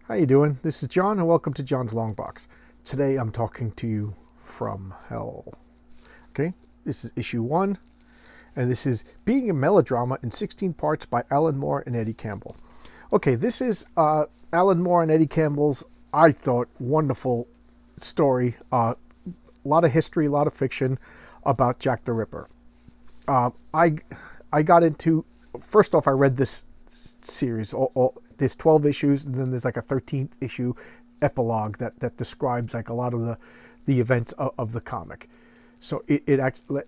How you doing? This is John, and welcome to John's Long Box. Today I'm talking to you from hell. Okay, this is issue 1, and this is Being a Melodrama in 16 Parts by Alan Moore and Eddie Campbell. Okay, this is Alan Moore and Eddie Campbell's, I thought, wonderful story. A lot of history, a lot of fiction about Jack the Ripper. I got into, first off, I read this series. There's 12 issues, and then there's like a 13th issue epilogue that describes like a lot of the events of the comic. So it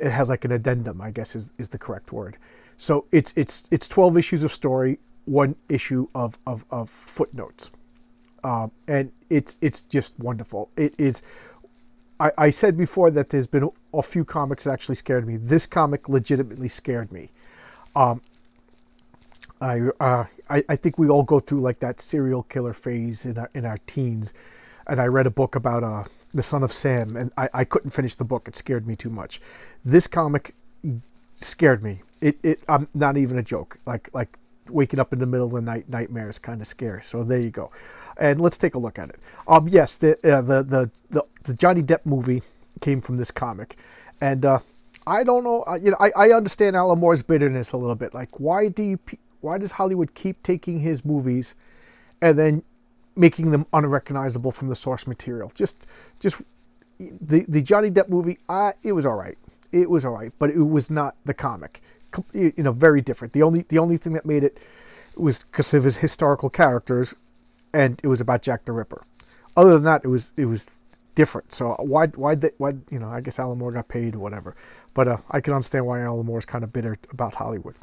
has like an addendum, I guess is the correct word. So it's 12 issues of story, one issue of footnotes, and it's just wonderful. It is. I said before that there's been a few comics that actually scared me. This comic legitimately scared me. I think we all go through like that serial killer phase in our teens, and I read a book about the Son of Sam, and I couldn't finish the book. It scared me too much. This comic scared me. I'm not even a joke. Like waking up in the middle of the night, nightmares kind of scary. So there you go, and let's take a look at it. Yes, the Johnny Depp movie came from this comic, and I don't know. I understand Alan Moore's bitterness a little bit. Like, why does Hollywood keep taking his movies and then making them unrecognizable from the source material? Just the Johnny Depp movie, it was all right. It was all right, but it was not the comic. Very different. The only thing that made it was because of his historical characters, and it was about Jack the Ripper. Other than that, it was different. So why I guess Alan Moore got paid or whatever. But I can understand why Alan Moore is kind of bitter about Hollywood.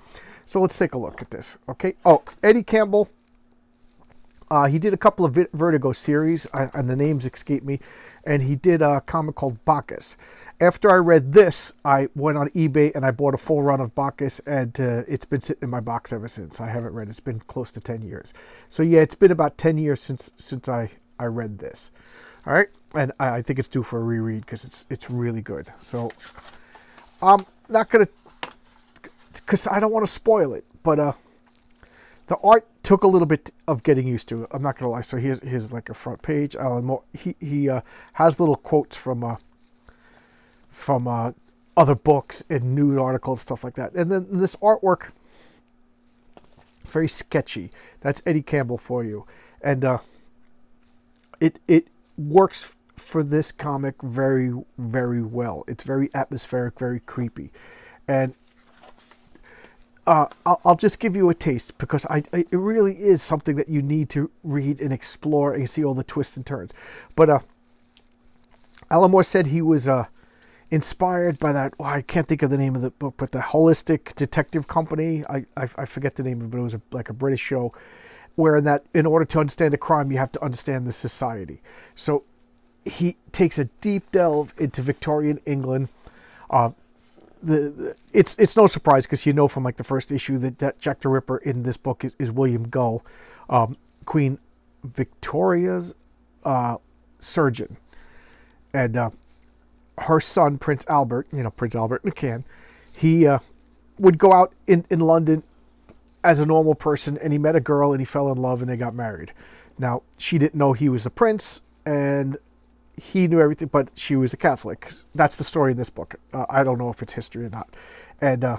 So let's take a look at this. Okay. Oh, Eddie Campbell. He did a couple of Vertigo series, and the names escape me. And he did a comic called Bacchus. After I read this, I went on eBay and I bought a full run of Bacchus, and it's been sitting in my box ever since. I haven't read it. It's been close to 10 years. So yeah, it's been about 10 years since I read this. All right, and I think it's due for a reread because it's really good. So I'm not gonna, because I don't want to spoil it, but the art took a little bit of getting used to. I'm not gonna lie. So here's like a front page. Alan Moore, he has little quotes from other books and news articles, stuff like that. And then this artwork, very sketchy. That's Eddie Campbell for you, and it works for this comic very, very well. It's very atmospheric, very creepy, and I'll just give you a taste because it really is something that you need to read and explore and see all the twists and turns. But Alan Moore said he was inspired by that. I can't think of the name of the book, but the Holistic Detective Company. I forget the name of it, but it was like a British show, where in order to understand a crime, you have to understand the society. So he takes a deep delve into Victorian England. It's no surprise because from like the first issue that Jack the Ripper in this book is William Gull, Queen Victoria's surgeon, and her son Prince Albert, Prince Albert McCann, he would go out in London as a normal person, and he met a girl and he fell in love and they got married. Now, she didn't know he was the prince, and he knew everything, but she was a Catholic. That's the story in this book. I don't know if it's history or not. And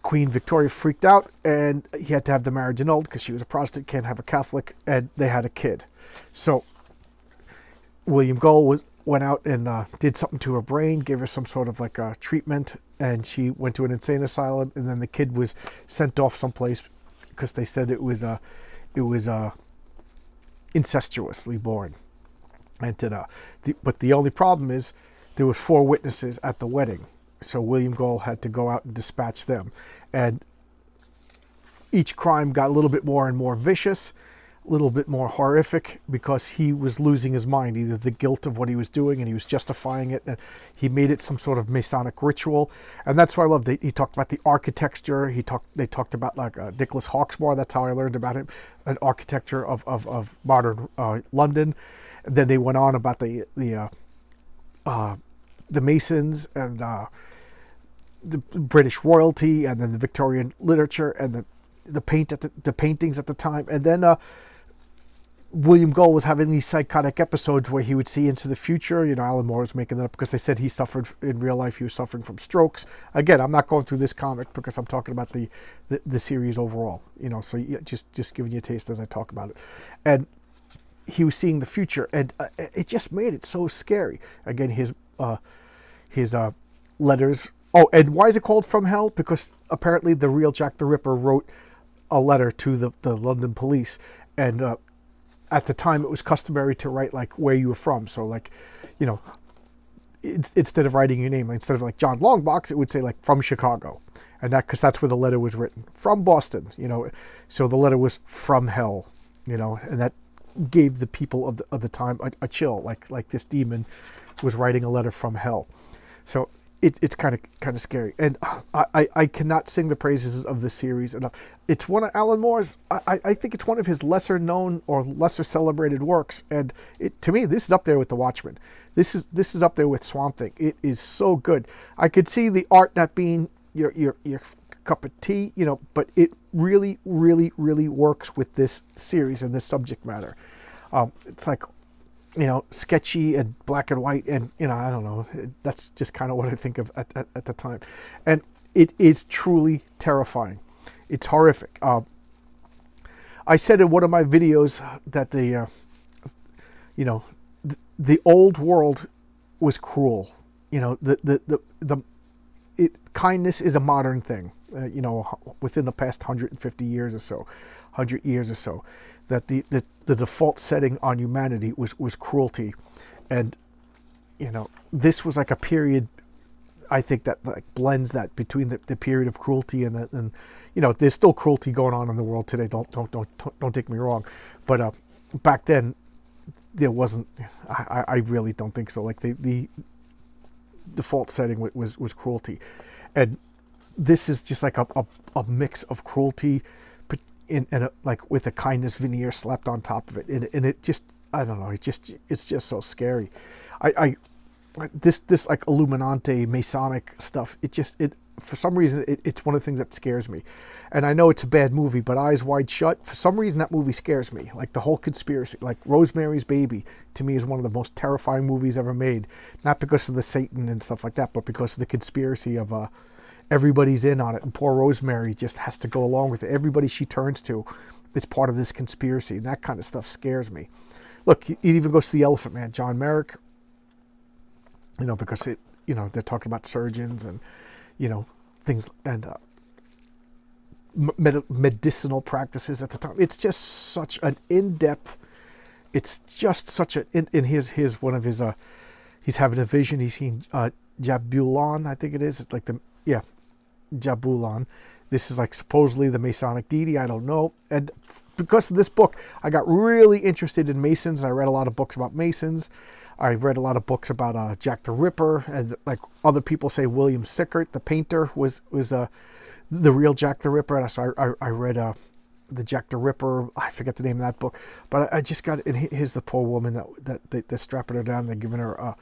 Queen Victoria freaked out, and he had to have the marriage annulled because she was a Protestant, can't have a Catholic, and they had a kid. So William Gull went out and did something to her brain, gave her some sort of like a treatment, and she went to an insane asylum, and then the kid was sent off someplace because they said it was incestuously born. And but the only problem is there were 4 witnesses at the wedding, so William Gull had to go out and dispatch them, and each crime got a little bit more and more vicious, a little bit more horrific, because he was losing his mind, either the guilt of what he was doing and he was justifying it, and he made it some sort of Masonic ritual. And that's why I loved it. He talked about the architecture. They talked about like Nicholas Hawksmoor. That's how I learned about him, an architecture of modern London. And then they went on about the Masons and the British royalty, and then the Victorian literature, and the paintings at the time. And then William Gull was having these psychotic episodes where he would see into the future. Alan Moore was making that up because they said he suffered in real life. He was suffering from strokes. Again, I'm not going through this comic because I'm talking about the series overall. So just giving you a taste as I talk about it. And he was seeing the future, and it just made it so scary. Again, his letters. Oh, and why is it called From Hell? Because apparently the real Jack the Ripper wrote a letter to the London police, and at the time it was customary to write like where you were from. So like, instead of writing your name, instead of like John Longbox, it would say like from Chicago, and because that's where the letter was written. From Boston, so the letter was from hell, and that gave the people of the time a chill, like this demon was writing a letter from hell. So it's kind of scary, and I cannot sing the praises of this series enough. It's one of Alan Moore's. I think it's one of his lesser known or lesser celebrated works, and to me this is up there with The Watchmen. This is up there with Swamp Thing. It is so good. I could see the art not being your cup of tea, but it really, really, really works with this series and this subject matter. It's like, sketchy and black and white, and I don't know. That's just kind of what I think of at the time, and it is truly terrifying. It's horrific. I said in one of my videos that the old world was cruel. Kindness is a modern thing. Within the past 150 years or so, 100 years or so, that the default setting on humanity was cruelty, and this was like a period, I think, that like blends that between the period of cruelty and there's still cruelty going on in the world today. Don't take me wrong, but back then there wasn't. I really don't think so. Like the default setting was cruelty, and this is just like a mix of cruelty and like with a kindness veneer slapped on top of it, and it just, I don't know, it's just so scary. This like Illuminati Masonic stuff, it for some reason it's one of the things that scares me. And I know it's a bad movie, but Eyes Wide Shut, for some reason that movie scares me. Like the whole conspiracy, like Rosemary's Baby, to me is one of the most terrifying movies ever made. Not because of the Satan and stuff like that, but because of the conspiracy of everybody's in on it, and poor Rosemary just has to go along with it. Everybody she turns to is part of this conspiracy, and that kind of stuff scares me. Look, it even goes to the Elephant Man, John Merrick, because they're talking about surgeons and things, and medicinal practices at the time. It's just such an in-depth. It's just such a. In his one of his he's having a vision. He's seen Jabulon, I think it is. It's like Jabulon. This is like supposedly the Masonic deity. I don't know. And because of this book, I got really interested in Masons. I read a lot of books about Masons. I read a lot of books about Jack the Ripper, and like other people say, William Sickert, the painter, was the real Jack the Ripper. And so I read the Jack the Ripper. I forget the name of that book, but I just got. And here's the poor woman that they're strapping her down. They're giving her,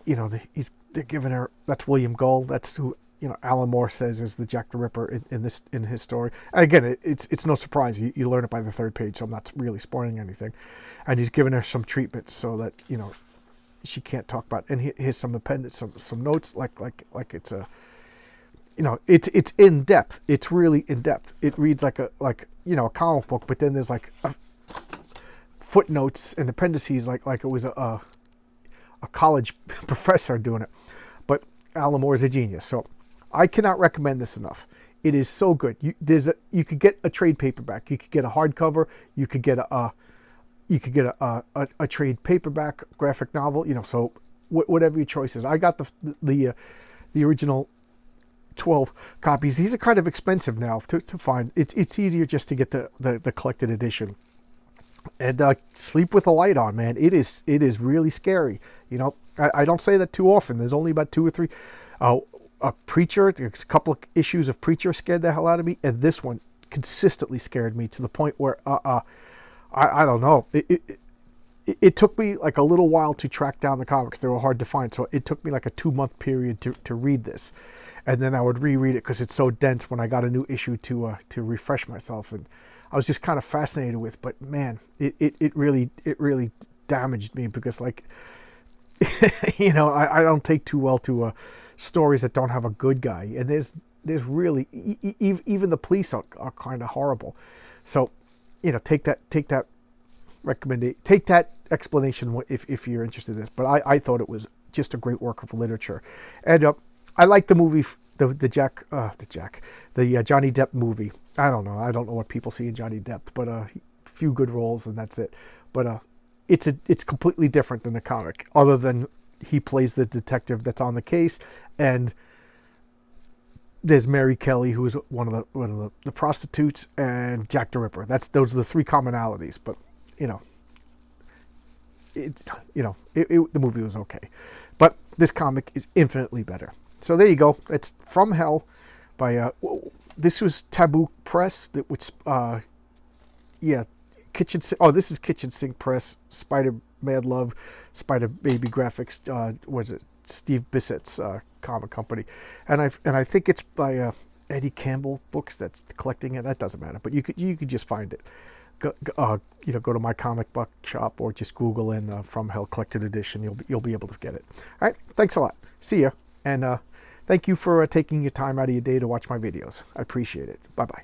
they're giving her. That's William Gull. That's who Alan Moore says is the Jack the Ripper in his story. And again, it's no surprise. You learn it by the third page, so I'm not really spoiling anything. And he's giving her some treatment so that she can't talk about it. And here's some appendix, some notes, like it's a, it's in depth. It's really in depth. It reads like a comic book, but then there's like footnotes and appendices, like it was a college professor doing it. But Alan Moore is a genius, so I cannot recommend this enough. It is so good. You could get a trade paperback. You could get a hardcover. You could get a trade paperback graphic novel. So whatever your choice is. I got the original 12 copies. These are kind of expensive now to find. It's easier just to get the collected edition. And sleep with the light on, man. It is really scary. I don't say that too often. There's only about 2 or 3. A Preacher, a couple of issues of Preacher scared the hell out of me, and this one consistently scared me to the point where I don't know. It took me like a little while to track down the comics. They were hard to find, so it took me like a 2-month period to read this, and then I would reread it because it's so dense when I got a new issue to refresh myself. And I was just kind of fascinated with. But man, it really damaged me, because like, you know, I don't take too well to stories that don't have a good guy, and there's really even the police are kind of horrible. So, you know, take that recommendation, take that explanation if you're interested in this. But I thought it was just a great work of literature, and I like the movie, the Johnny Depp movie. I don't know what people see in Johnny Depp, but a few good roles and that's it. But it's completely different than the comic, other than he plays the detective that's on the case, and there's Mary Kelly, who is one of the prostitutes, and Jack the Ripper. Those are the three commonalities. But you know, the movie was okay, but this comic is infinitely better. So there you go. It's From Hell by this was Taboo Press, which Kitchen. Oh, this is Kitchen Sink Press. Spider Mad Love, Spider Baby Graphics. Was it Steve Bissett's comic company? And I think it's by Eddie Campbell Books that's collecting it. That doesn't matter, but you could just find it. Go to my comic book shop, or just Google in From Hell Collected Edition. You'll be able to get it. All right, thanks a lot. See ya, and thank you for taking your time out of your day to watch my videos. I appreciate it. Bye bye.